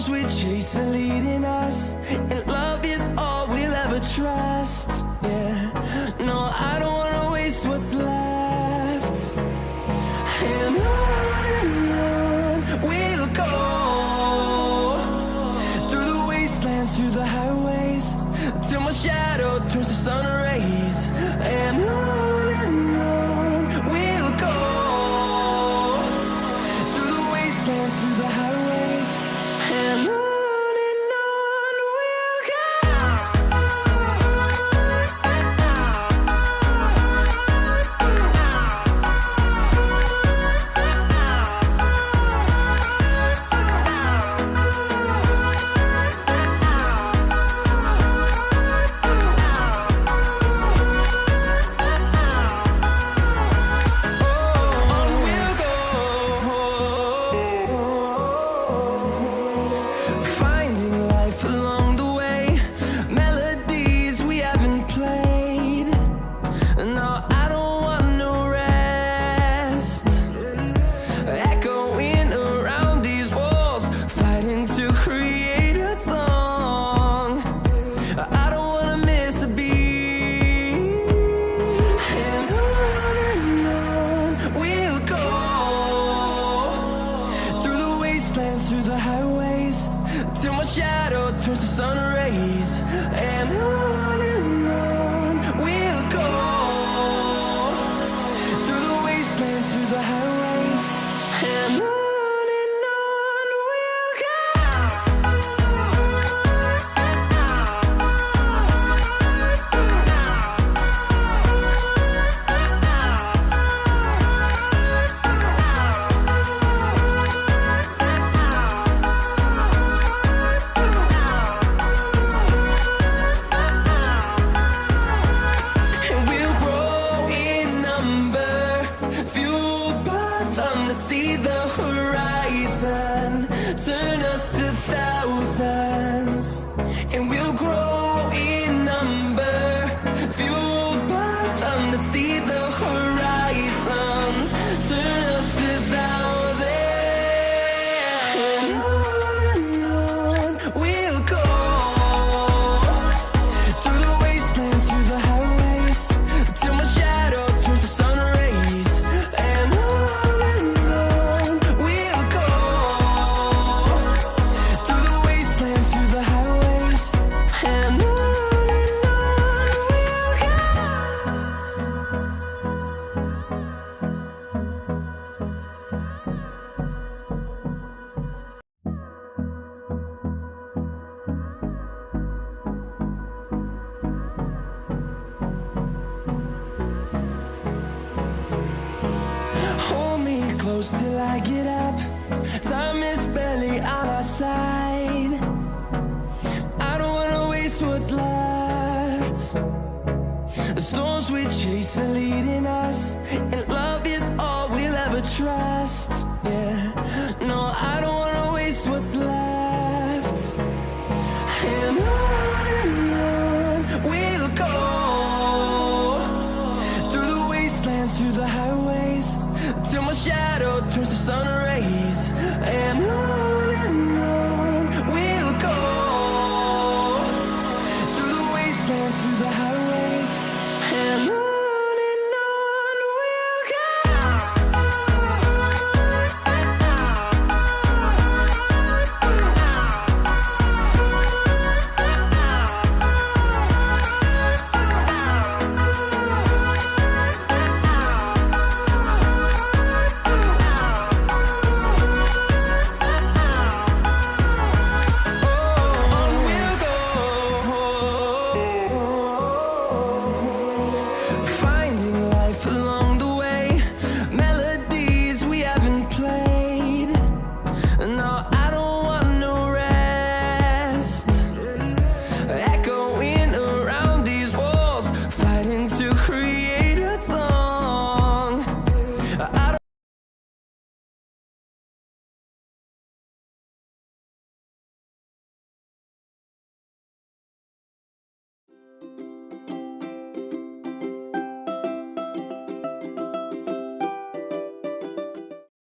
storms we chase are leading us, and love is all we'll ever trust. Yeah, no, I don't wanna waste what's left. And on we'll go, through the wastelands, through the highways, till my shadow turns to sun rays. And on we'll go, through the wastelands, through the highways, and on we'll go. Through the highways, till my shadow turns to sun rays. And on we'll go, through the wastelands, through the highways, and on we'll go. See the horizon turn us to thousands, and we'll grow in number, fueled by them to see the horizon turn us to thousands. And on we'll go, through the wastelands, through the highways, till my shadow turns to sun rays. And close till I get up. Time is barely on our side. I don't wanna waste what's left. The storms we chase are leading us, and love is all we'll ever trust. Yeah, no, I don't wanna waste what's left. And on we'll go, through the wastelands, through the highways, till my shadow turns to sun rays. And on we'll go, through the wastelands, through the highways, and on we'll go. Create